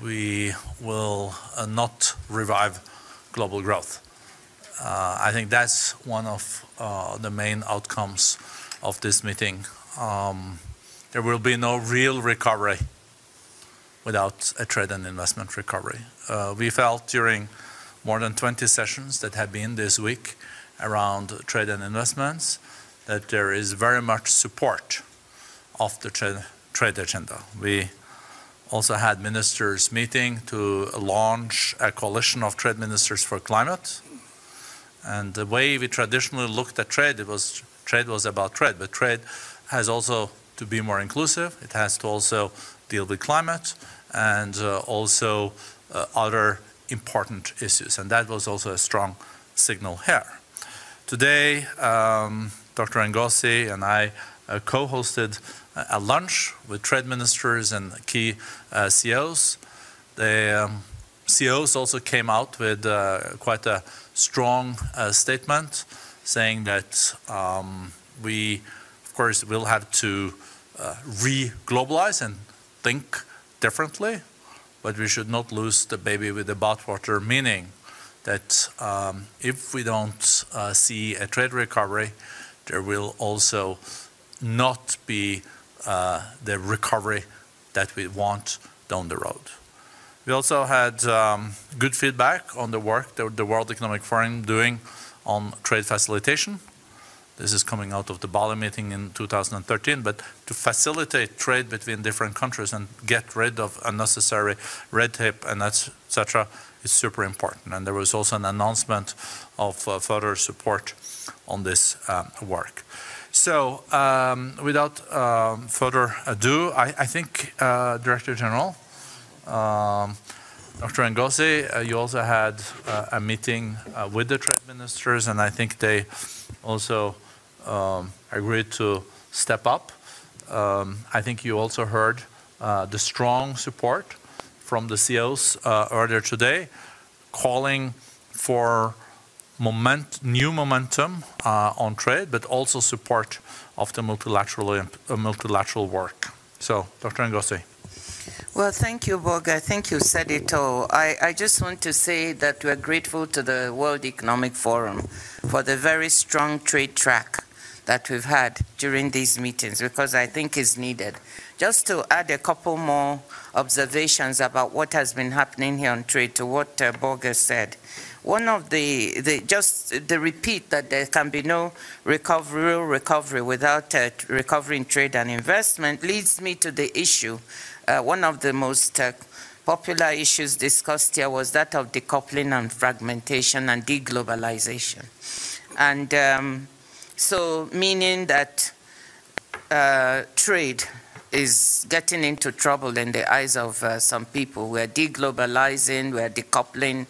we will not revive global growth. I think that's one of the main outcomes of this meeting. There will be no real recovery without a trade and investment recovery. We felt during more than 20 sessions that have been this week around trade and investments that there is very much support of the trade agenda. We also had ministers meeting to launch a coalition of trade ministers for climate. And the way we traditionally looked at trade, trade was about trade, but trade has also to be more inclusive. It has to also deal with climate and also other important issues. And that was also a strong signal here. Today, Dr. Ngozi and I co-hosted a lunch with trade ministers and key CEOs. The CEOs also came out with quite a strong statement saying that we, of course, will have to re-globalize and think differently, but we should not lose the baby with the bathwater, meaning that if we don't see a trade recovery, there will also not be the recovery that we want down the road. We also had good feedback on the work that the World Economic Forum doing on trade facilitation. This is coming out of the Bali meeting in 2013, but to facilitate trade between different countries and get rid of unnecessary red tape and etc. is super important. And there was also an announcement of further support on this work. So without further ado, I think Director General, Dr. Ngozi, you also had a meeting with the trade ministers, and I think they also agreed to step up. I think you also heard the strong support from the CEOs earlier today, calling for new momentum on trade, but also support of the multilateral work. So, Dr. Ngozi. Well, thank you, Borge. I think you said it all. I just want to say that we're grateful to the World Economic Forum for the very strong trade track that we've had during these meetings, because I think it's needed. Just to add a couple more observations about what has been happening here on trade to what Borge said. One of just the repeat that there can be no real recovery without recovery in trade and investment leads me to the issue. One of the most popular issues discussed here was that of decoupling and fragmentation and deglobalization. And so meaning that trade is getting into trouble in the eyes of some people. We're deglobalizing, we're decoupling.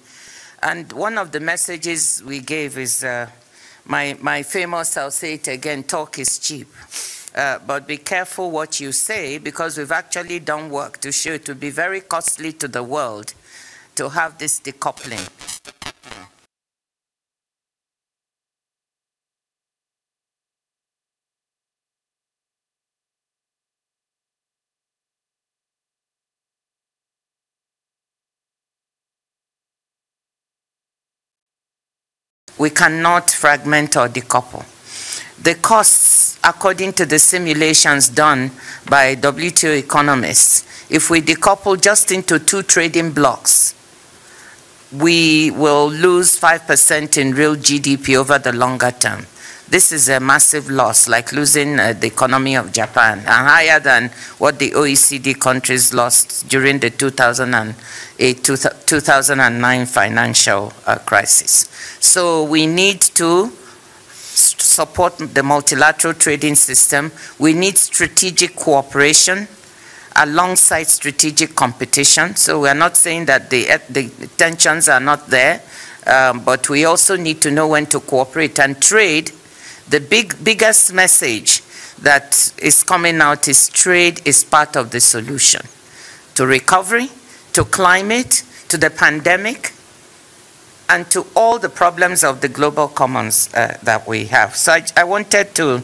And one of the messages we gave is my famous, I'll say it again, talk is cheap. But be careful what you say, because we've actually done work to show it will be very costly to the world to have this decoupling. We cannot fragment or decouple. The costs, according to the simulations done by WTO economists, if we decouple just into 2 trading blocks, we will lose 5% in real GDP over the longer term. This is a massive loss, like losing the economy of Japan, and higher than what the OECD countries lost during the 2008-2009 financial crisis. So we need to support the multilateral trading system. We need strategic cooperation alongside strategic competition. So we're not saying that the tensions are not there, but we also need to know when to cooperate and trade. The biggest message that is coming out is trade is part of the solution to recovery, to climate, to the pandemic, and to all the problems of the global commons that we have. So I wanted to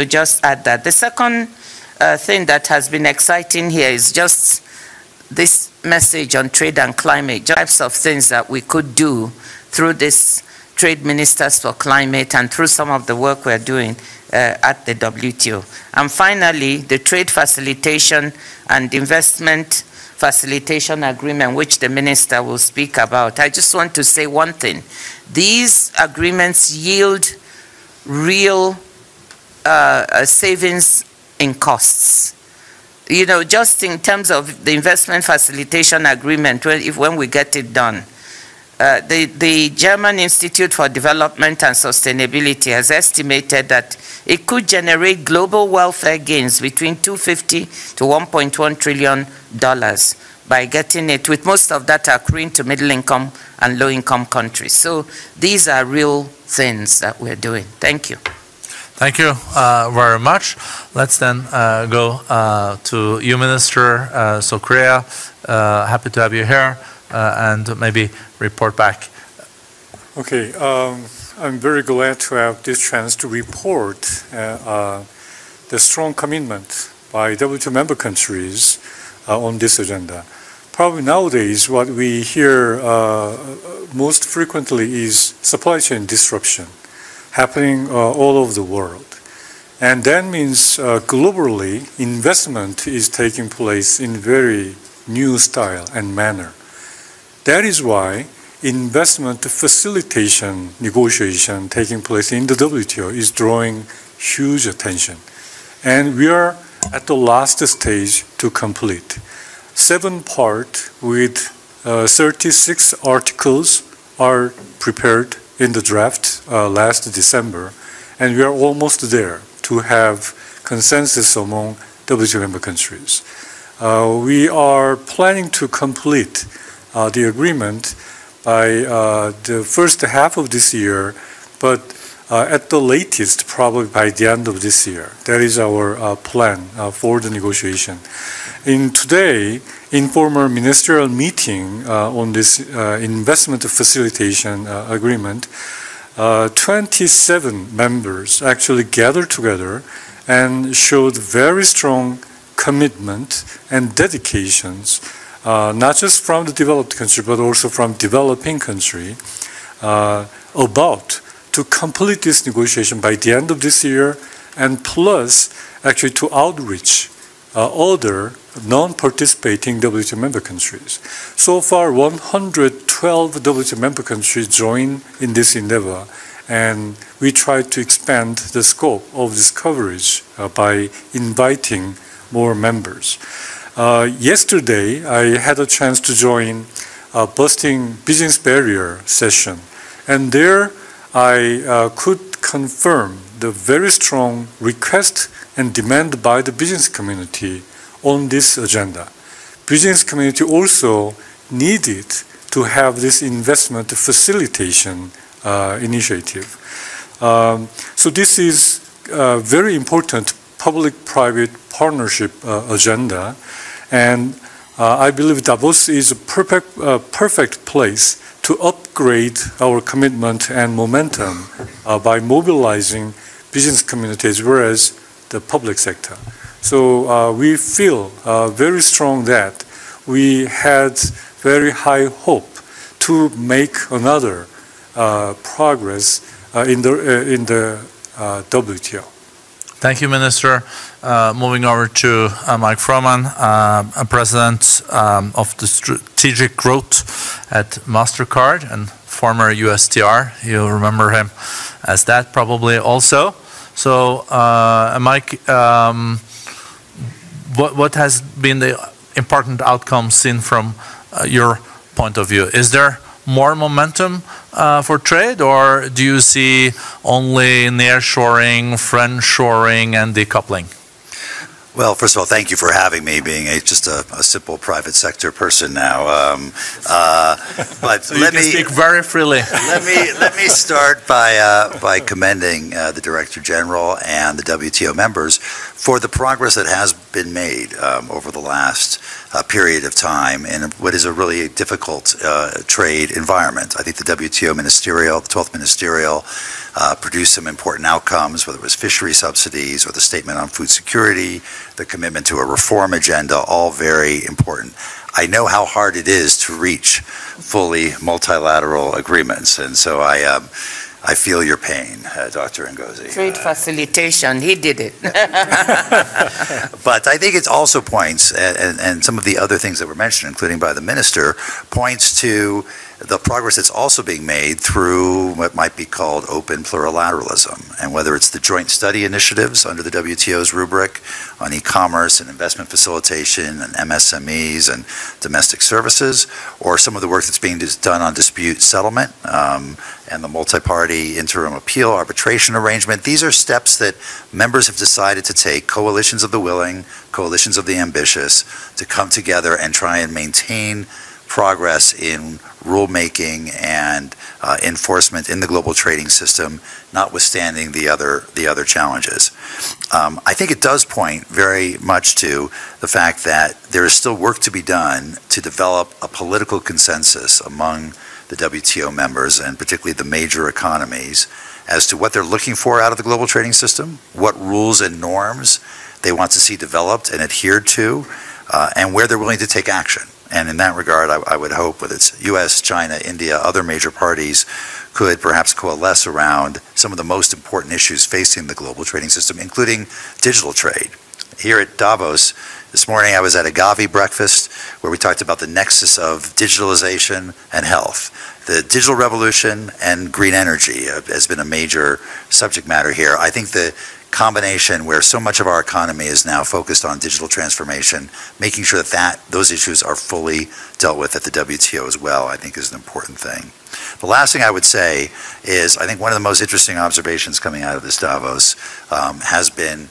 just add that. The second thing that has been exciting here is just this message on trade and climate, types of things that we could do through this Trade Ministers for Climate and through some of the work we're doing at the WTO. And finally, the Trade Facilitation and Investment Facilitation Agreement, which the Minister will speak about. I just want to say one thing. These agreements yield real savings in costs. You know, just in terms of the Investment Facilitation Agreement, when we get it done, the German Institute for Development and Sustainability has estimated that it could generate global welfare gains between $250 to $1.1 trillion by getting it, with most of that accruing to middle-income and low-income countries. So these are real things that we're doing. Thank you. Thank you very much. Let's then go to you, Minister Sokrea. Happy to have you here. And maybe report back. Okay, I'm very glad to have this chance to report the strong commitment by WTO member countries on this agenda. Probably nowadays what we hear most frequently is supply chain disruption happening all over the world. And that means globally investment is taking place in very new style and manner. That is why investment facilitation negotiation taking place in the WTO is drawing huge attention. And we are at the last stage to complete. 7 parts with 36 articles are prepared in the draft last December, and we are almost there to have consensus among WTO member countries. We are planning to complete the agreement by the first half of this year, but at the latest, probably by the end of this year. That is our plan for the negotiation. In today, informal ministerial meeting on this investment facilitation agreement, 27 members actually gathered together and showed very strong commitment and dedications, not just from the developed country, but also from developing country, about to complete this negotiation by the end of this year, and plus actually to outreach other non-participating WTO member countries. So far, 112 WTO member countries join in this endeavor, and we try to expand the scope of this coverage by inviting more members. Yesterday, I had a chance to join a Busting Business Barrier session, and there I could confirm the very strong request and demand by the business community on this agenda. Business community also needed to have this investment facilitation initiative. So this is a very important public-private partnership agenda, and I believe Davos is a perfect place to upgrade our commitment and momentum by mobilizing business community as well as the public sector. So we feel very strong that we had very high hope to make another progress in the WTO. Thank you, Minister. Moving over to Mike Froman, President of the Strategic Growth at MasterCard and former USTR. You remember him as that probably also. So, Mike, what has been the important outcome seen from your point of view? Is there more momentum for trade, or do you see only nearshoring, friendshoring, and decoupling? Well, first of all, thank you for having me, being just a simple private sector person now. But so let me speak very freely. Let me start by commending the Director General and the WTO members for the progress that has been made over the last period of time in what is a really difficult trade environment. I think the WTO ministerial, the 12th ministerial, produced some important outcomes, whether it was fishery subsidies or the statement on food security, the commitment to a reform agenda, all very important. I know how hard it is to reach fully multilateral agreements, and so I feel your pain, Dr. Ngozi. Trade facilitation, he did it. But I think it also points, and some of the other things that were mentioned, including by the minister, points to the progress that's also being made through what might be called open plurilateralism. And whether it's the joint study initiatives under the WTO's rubric on e-commerce and investment facilitation and MSMEs and domestic services, or some of the work that's being done on dispute settlement and the multi-party interim appeal arbitration arrangement, these are steps that members have decided to take, coalitions of the willing, coalitions of the ambitious, to come together and try and maintain progress in rulemaking and enforcement in the global trading system, notwithstanding the other challenges. I think it does point very much to the fact that there is still work to be done to develop a political consensus among the WTO members, and particularly the major economies, as to what they're looking for out of the global trading system, what rules and norms they want to see developed and adhered to, and where they're willing to take action. And in that regard, I would hope whether it's US, China, India, other major parties could perhaps coalesce around some of the most important issues facing the global trading system, including digital trade. Here at Davos this morning, I was at a Gavi breakfast where we talked about the nexus of digitalization and health. The digital revolution and green energy has been a major subject matter here. I think the combination where so much of our economy is now focused on digital transformation, making sure that those issues are fully dealt with at the WTO as well, I think is an important thing. The last thing I would say is I think one of the most interesting observations coming out of this Davos has been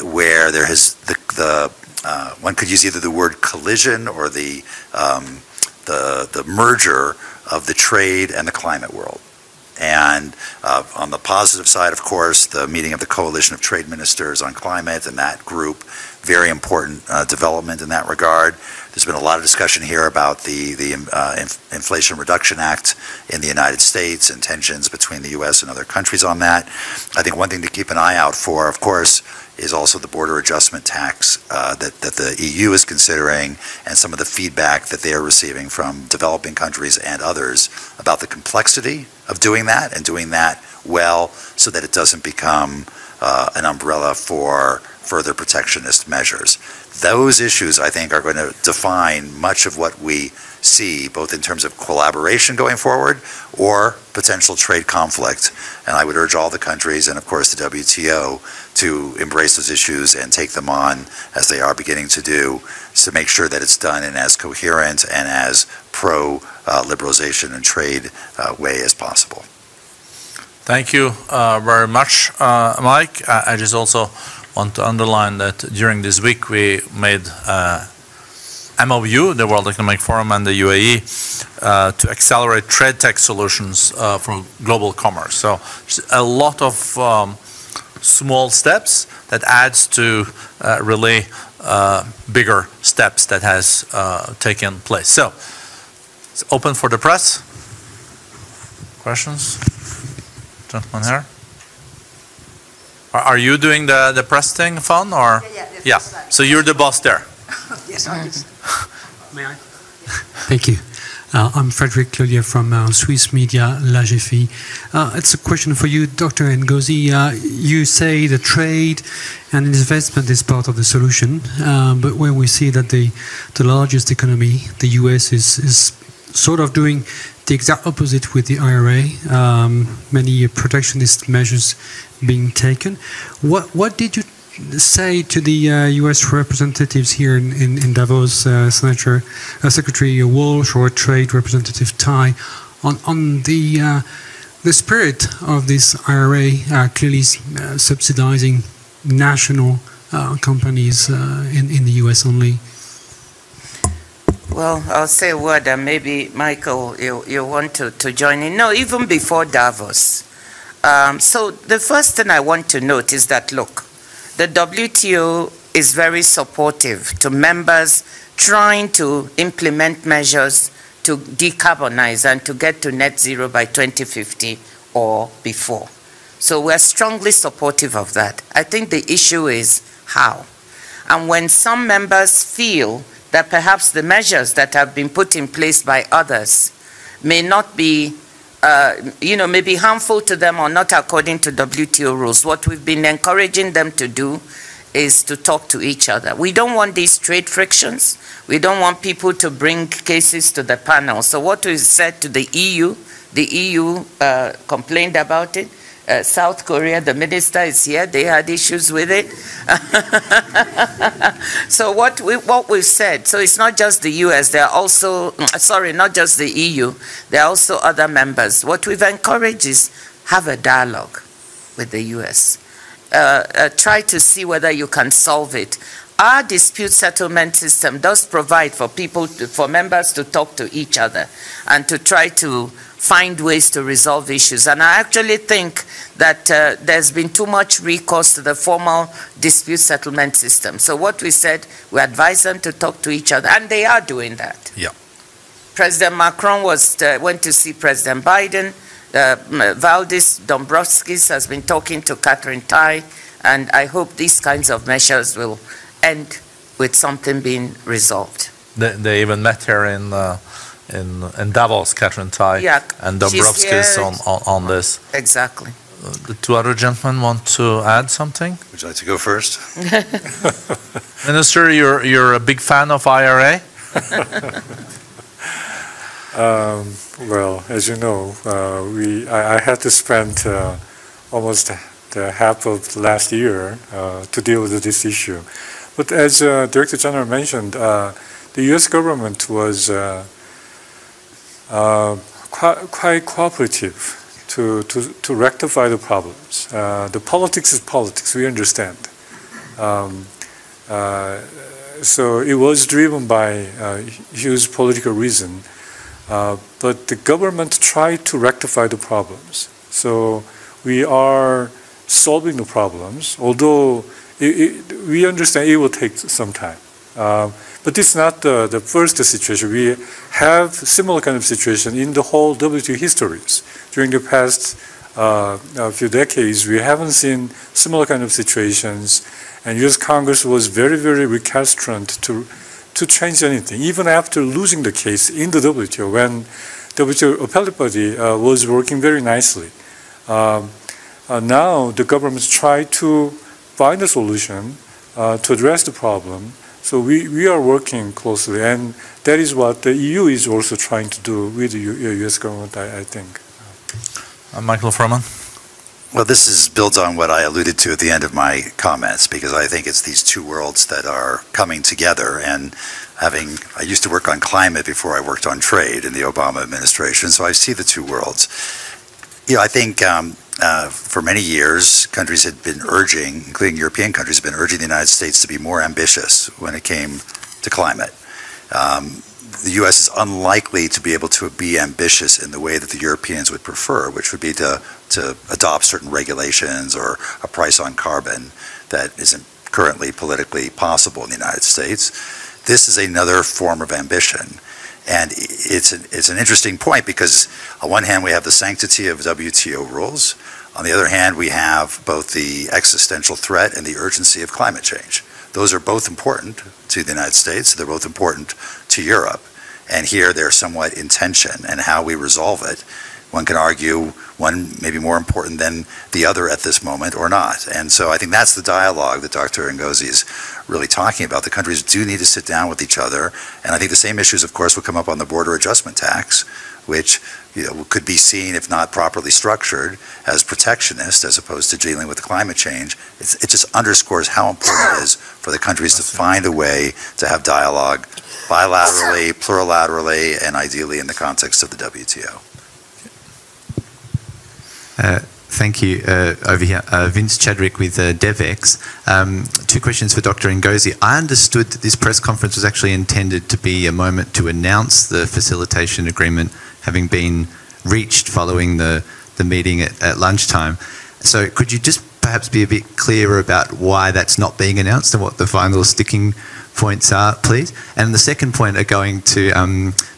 where there has one could use either the word collision or the merger of the trade and the climate world. And on the positive side, of course, the meeting of the Coalition of Trade Ministers on Climate and that group, very important development in that regard. There's been a lot of discussion here about the Inflation Reduction Act in the United States and tensions between the U.S. and other countries on that. I think one thing to keep an eye out for, of course, is also the border adjustment tax that the EU is considering, and some of the feedback that they are receiving from developing countries and others about the complexity of doing that and doing that well, so that it doesn't become an umbrella for further protectionist measures. Those issues, I think, are going to define much of what we see, both in terms of collaboration going forward or potential trade conflict. And I would urge all the countries and, of course, the WTO to embrace those issues and take them on, as they are beginning to do, to make sure that it's done in as coherent and as pro-liberalization and trade way as possible. Thank you very much, Mike. I just also want to underline that during this week we made MOU, the World Economic Forum, and the UAE to accelerate trade tech solutions for global commerce. So a lot of small steps that adds to really bigger steps that has taken place. So it's open for the press. Questions? Gentleman here. Are you doing the press thing, Fawn, or? Yeah. So you're the boss there. Yes, I guess. May I? Thank you. I'm Frederic Clodier from Swiss media L'AGFI. It's a question for you, Dr. Ngozi. You say the trade and investment is part of the solution, but when we see that the largest economy, the US, is sort of doing the exact opposite with the IRA, many protectionist measures being taken. What did you say to the U.S. representatives here in Davos, Secretary Walsh or Trade Representative Tai, on the spirit of this IRA clearly subsidizing national companies in the U.S. only? Well, I'll say a word, and maybe Michael, you want to join in. No, even before Davos. So the first thing I want to note is that, look, the WTO is very supportive to members trying to implement measures to decarbonize and to get to net zero by 2050 or before. So we're strongly supportive of that. I think the issue is how. And when some members feel that perhaps the measures that have been put in place by others may not be, may be harmful to them or not according to WTO rules, what we've been encouraging them to do is to talk to each other. We don't want these trade frictions. We don't want people to bring cases to the panel. So what we said to the EU complained about it. South Korea, the minister is here, they had issues with it. So what we've said, so it's not just the US, there are also, sorry, not just the EU, there are also other members. What we've encouraged is have a dialogue with the US. Try to see whether you can solve it. Our dispute settlement system does provide for people, for members to talk to each other and to try to find ways to resolve issues. And I actually think that there's been too much recourse to the formal dispute settlement system. So what we said, we advise them to talk to each other, and they are doing that. Yeah. President Macron went to see President Biden. Valdis Dombrovskis has been talking to Catherine Tai, and I hope these kinds of measures will end with something being resolved. They even met here in Davos, Catherine Tai and Dombrovskis on this. Exactly. The two other gentlemen want to add something? Would you like to go first? Minister, you're a big fan of IRA? Well, as you know, I had to spend almost the half of last year to deal with this issue. But as Director General mentioned, the U.S. government was quite cooperative to rectify the problems. The politics is politics, we understand. So it was driven by huge political reason, but the government tried to rectify the problems. So we are solving the problems, although we understand it will take some time. But it's not the first situation. We have similar kind of situation in the whole WTO histories. During the past few decades, we haven't seen similar kind of situations, and U.S. Congress was very, very recalcitrant to change anything, even after losing the case in the WTO, when WTO appellate body was working very nicely. Now the governments try to find a solution to address the problem. So we are working closely, and that is what the EU is also trying to do with the U.S. government, I think. Michael Furman. Well, this builds on what I alluded to at the end of my comments, because I think it's these two worlds that are coming together. And I used to work on climate before I worked on trade in the Obama administration, so I see the two worlds. I think for many years, countries had been urging, including European countries, have been urging the United States to be more ambitious when it came to climate. The U.S. is unlikely to be able to be ambitious in the way that the Europeans would prefer, which would be to adopt certain regulations or a price on carbon that isn't currently politically possible in the United States. This is another form of ambition. And it's an interesting point, because on one hand we have the sanctity of WTO rules. On the other hand, we have both the existential threat and the urgency of climate change. Those are both important to the United States. They're both important to Europe. And here they're somewhat in tension, and how we resolve it. One can argue one may be more important than the other at this moment or not. And so I think that's the dialogue that Dr. Ngozi is really talking about. The countries do need to sit down with each other. And I think the same issues, of course, will come up on the border adjustment tax, which could be seen, if not properly structured, as protectionist as opposed to dealing with climate change. It just underscores how important it is for the countries to find a way to have dialogue bilaterally, plurilaterally, and ideally in the context of the WTO. Thank you. Over here, Vince Chadwick with DevEx. Two questions for Dr. Ngozi. I understood that this press conference was actually intended to be a moment to announce the facilitation agreement having been reached following the meeting at lunchtime. So could you just perhaps be a bit clearer about why that's not being announced and what the final sticking points are, please? And the second point are going to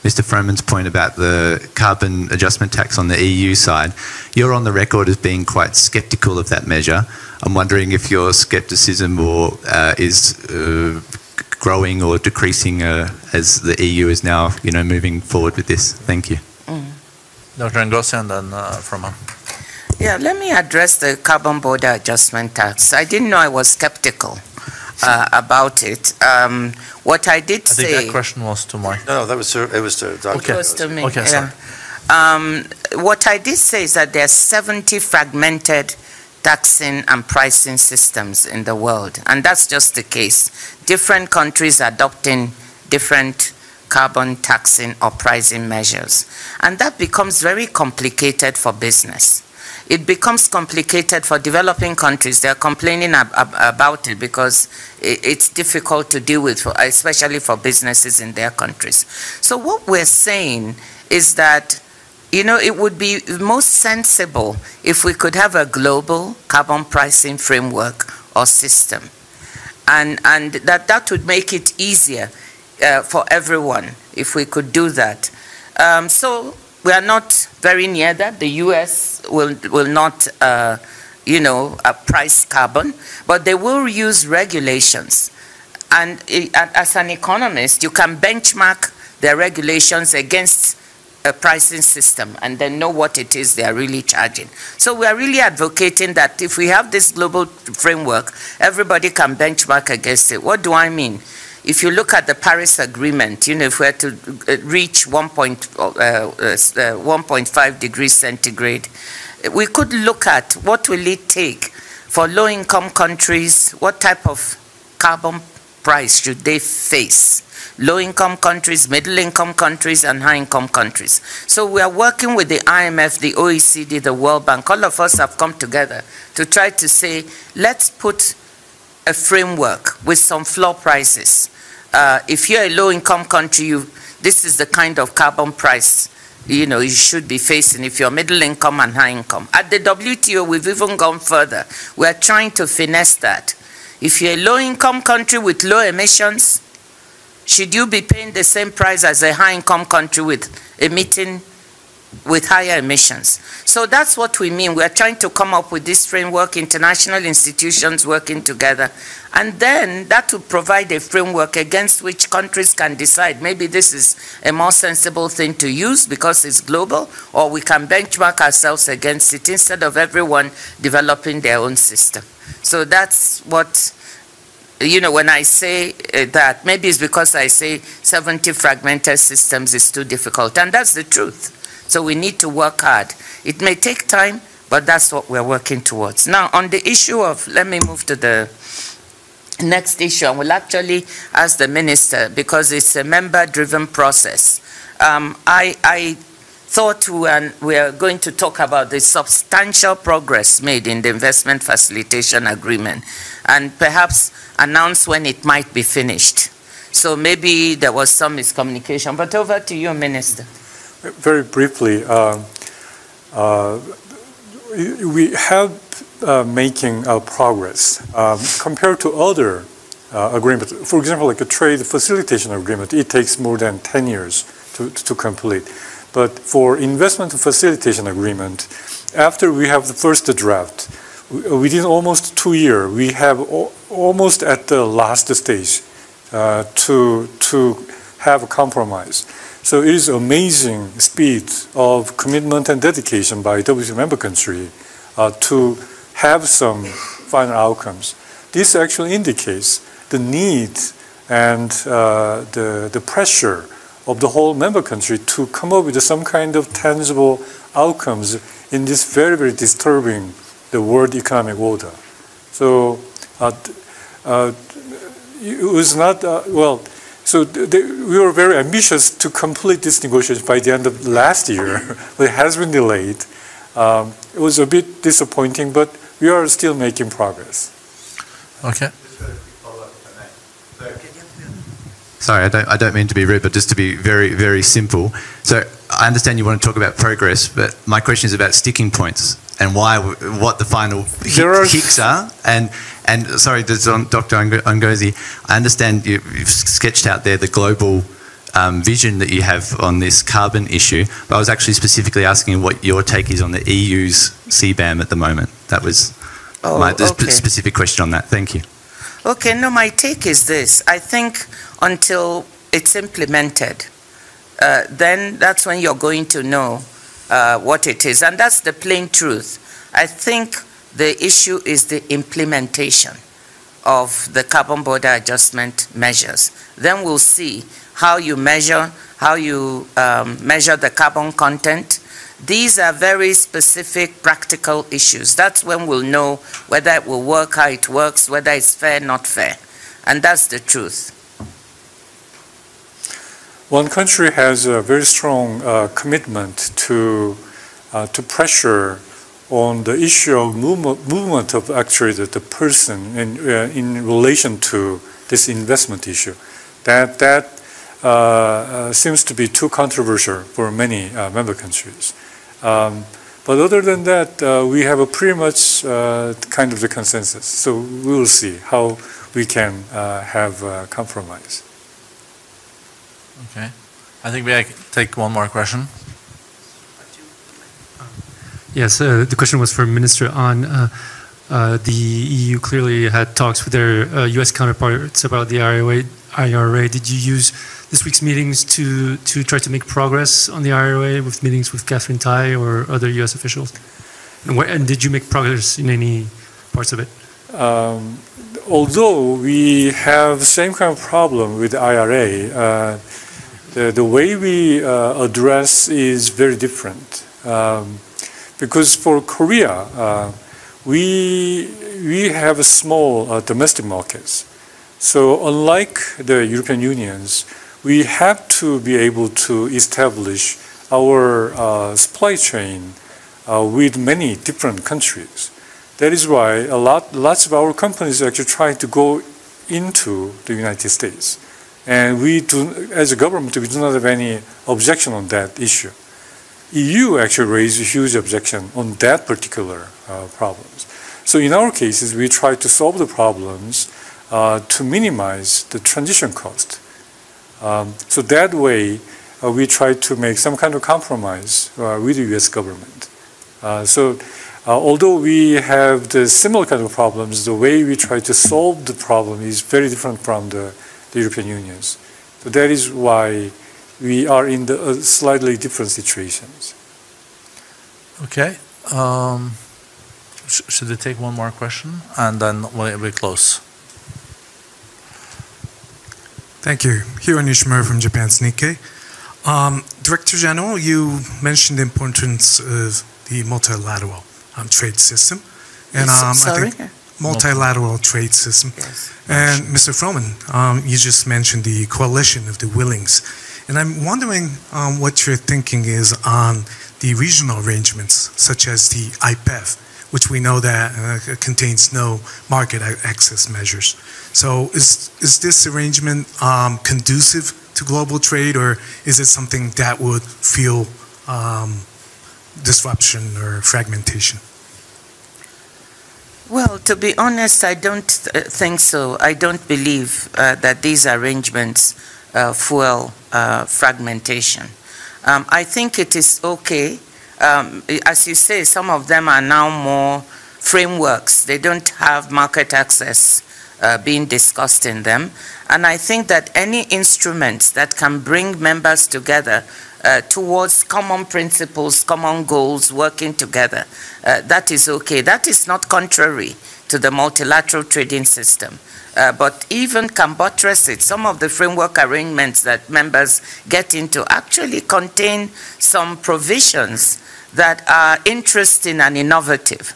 Mr. Froman's point about the carbon adjustment tax on the EU side. You're on the record as being quite sceptical of that measure. I'm wondering if your scepticism is growing or decreasing as the EU is now, moving forward with this. Thank you. Dr. Ngozi and then Froman. Yeah, let me address the carbon border adjustment tax. I didn't know I was skeptical about it. What I did say... I think that question was to Mike. No, it was to Dr. Okay. It was to me. Okay, sorry. What I did say is that there are 70 fragmented taxing and pricing systems in the world, and that's just the case. Different countries adopting different carbon taxing or pricing measures, and that becomes very complicated for business. It becomes complicated for developing countries. They're complaining about it because it's difficult to deal with, especially for businesses in their countries. So what we're saying is that it would be most sensible if we could have a global carbon pricing framework or system. And that would make it easier for everyone if we could do that. So we are not very near that. The US will not, price carbon, but they will use regulations. And as an economist, you can benchmark their regulations against a pricing system and then know what it is they are really charging. So we are really advocating that if we have this global framework, everybody can benchmark against it. What do I mean? If you look at the Paris Agreement, if we are to reach 1.5 degrees centigrade, we could look at what will it take for low-income countries, what type of carbon price should they face? Low-income countries, middle-income countries, and high-income countries. So we are working with the IMF, the OECD, the World Bank. All of us have come together to try to say, let's put a framework with some floor prices. If you're a low-income country, this is the kind of carbon price you should be facing if you're middle income and high income. At the WTO, we've even gone further. We're trying to finesse that. If you're a low-income country with low emissions, should you be paying the same price as a high-income country with higher emissions? So that's what we mean. We're trying to come up with this framework, international institutions working together, and then that will provide a framework against which countries can decide maybe this is a more sensible thing to use because it's global, or we can benchmark ourselves against it instead of everyone developing their own system. So that's what, when I say that, maybe it's because I say 70 fragmented systems is too difficult, and that's the truth. So we need to work hard. It may take time, but that's what we're working towards. Now, on the issue of, let me move to the next issue, and we'll actually ask the minister because it's a member-driven process. I thought we are going to talk about the substantial progress made in the Investment Facilitation Agreement and perhaps announce when it might be finished. So maybe there was some miscommunication, but over to you, Minister. Very briefly, we have making progress compared to other agreements. For example, like a trade facilitation agreement, it takes more than 10 years to complete. But for investment facilitation agreement, after we have the first draft, within almost 2 years, we have almost at the last stage to have a compromise. So it is amazing speed of commitment and dedication by WTO member country to have some final outcomes. This actually indicates the need and the pressure of the whole member country to come up with some kind of tangible outcomes in this very, very disturbing the world economic order. So it was not, so we were very ambitious to complete this negotiation by the end of last year, but it has been delayed. It was a bit disappointing, but we are still making progress. Okay. Sorry, I don't mean to be rude, but just to be very, very simple. So I understand you want to talk about progress, but my question is about sticking points and what the final hicks are. And sorry, Dr. Ngozi, I understand you've sketched out there the global vision that you have on this carbon issue, but I was actually specifically asking what your take is on the EU's CBAM at the moment. That was my specific question on that. Thank you. Okay, no, my take is this. I think until it's implemented, then that's when you're going to know what it is. And that's the plain truth. I think the issue is the implementation of the carbon border adjustment measures. Then we'll see how you measure the carbon content. These are very specific practical issues. That's when we'll know whether it will work, how it works, whether it's fair, not fair. And that's the truth. One country has a very strong commitment to pressure on the issue of movement of actually the person in relation to this investment issue. That seems to be too controversial for many member countries. But other than that, we have a pretty much kind of the consensus. So we will see how we can have a compromise. Okay. I think we take one more question. Yes, the question was for Minister on the EU clearly had talks with their US counterparts about the IRA. Did you use this week's meetings to try to make progress on the IRA with meetings with Catherine Tai or other US officials? And did you make progress in any parts of it? Although we have the same kind of problem with the IRA, the way we address is very different. Because for Korea, we have a small domestic markets. So unlike the European Unions, we have to be able to establish our supply chain with many different countries. That is why lots of our companies actually try to go into the United States. And we do, as a government, we do not have any objection on that issue. EU actually raised a huge objection on that particular problems. So in our cases, we try to solve the problems to minimize the transition cost. So that way, we try to make some kind of compromise with the US government. Although we have the similar kind of problems, the way we try to solve the problem is very different from the European Unions. So that is why we are in the slightly different situations. Okay. Should we take one more question? And then we close. Thank you. Hiro Nishimura from Japan's Nikkei. Director General, you mentioned the importance of the multilateral trade system. And sorry? I think multilateral trade system. Yes. And Mr. Froman, you just mentioned the coalition of the willings. And I'm wondering what your thinking is on the regional arrangements, such as the IPEF, which we know that contains no market access measures. So is this arrangement conducive to global trade, or is it something that would feel disruption or fragmentation? Well, to be honest, I don't think so. I don't believe that these arrangements fuel fragmentation. I think it is okay. As you say, some of them are now more frameworks. They don't have market access being discussed in them. And I think that any instruments that can bring members together towards common principles, common goals, working together, that is okay. That is not contrary to the multilateral trading system. But even can buttress it. Some of the framework arrangements that members get into actually contain some provisions that are interesting and innovative.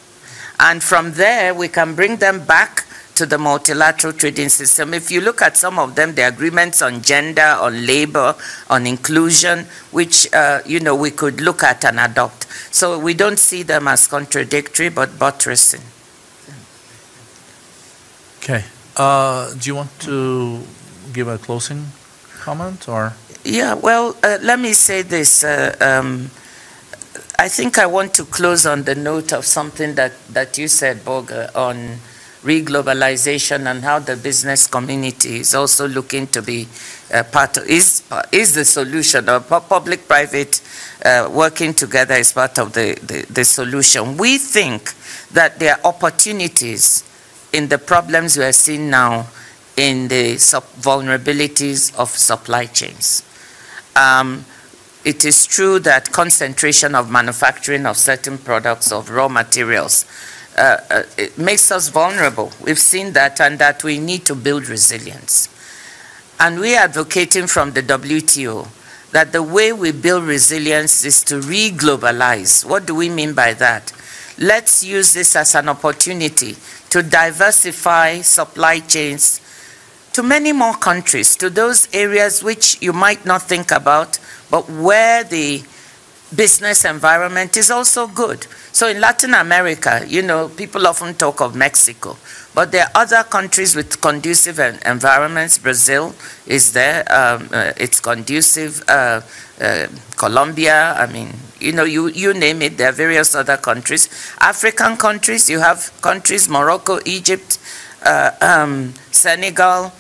And from there, we can bring them back to the multilateral trading system. If you look at some of them, the agreements on gender, on labor, on inclusion, which we could look at and adopt. So we don't see them as contradictory, but buttressing. Okay. Do you want to give a closing comment or? Yeah, well, let me say this. I think I want to close on the note of something that you said, Borge, on reglobalization and how the business community is also looking to be part of, is the solution, or public-private working together is part of the solution. We think that there are opportunities in the problems we are seeing now in the vulnerabilities of supply chains. It is true that concentration of manufacturing of certain products, of raw materials, it makes us vulnerable. We've seen that, and that we need to build resilience. And we are advocating from the WTO that the way we build resilience is to re-globalize. What do we mean by that? Let's use this as an opportunity to diversify supply chains to many more countries, to those areas which you might not think about, but where the business environment is also good. So in Latin America, you know, people often talk of Mexico, but there are other countries with conducive environments. Brazil is there, it's conducive. Colombia, I mean, you know, you name it, there are various other countries. African countries, you have countries, Morocco, Egypt, Senegal.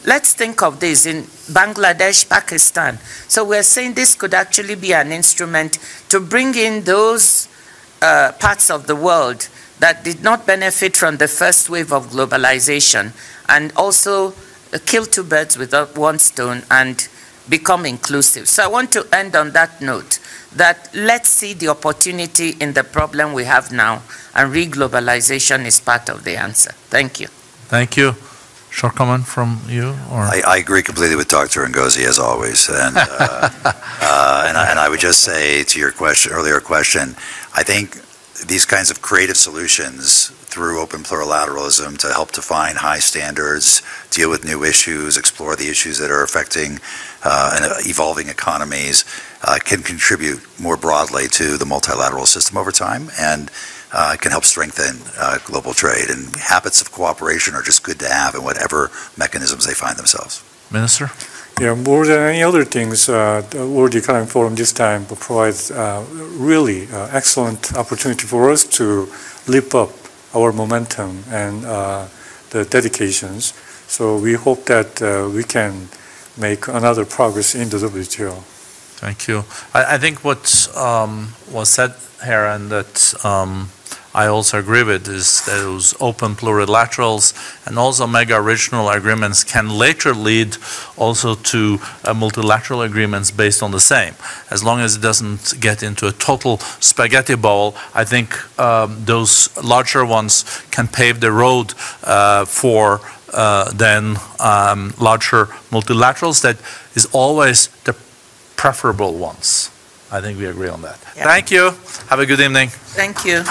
Let's think of this in Bangladesh, Pakistan. So we're saying this could actually be an instrument to bring in those parts of the world that did not benefit from the first wave of globalization, and also kill two birds with one stone and become inclusive. So I want to end on that note, that let's see the opportunity in the problem we have now, and re-globalization is part of the answer. Thank you. Thank you. Short comment from you? Or? I agree completely with Dr. Ngozi, as always. And, and I would just say to your earlier question, I think these kinds of creative solutions through open plurilateralism to help define high standards, deal with new issues, explore the issues that are affecting evolving economies, can contribute more broadly to the multilateral system over time, and can help strengthen global trade. And habits of cooperation are just good to have in whatever mechanisms they find themselves. Minister? Yeah, more than any other things, the World Economic Forum this time provides really excellent opportunity for us to lift up our momentum and the dedications. So we hope that we can make another progress in the WTO. Thank you. I think what was said here, and that I also agree with, is those open plurilaterals and also mega regional agreements can later lead also to multilateral agreements based on the same. As long as it doesn't get into a total spaghetti bowl, I think those larger ones can pave the road for then larger multilaterals. That is always the preferable ones. I think we agree on that. Yep. Thank you. Have a good evening. Thank you.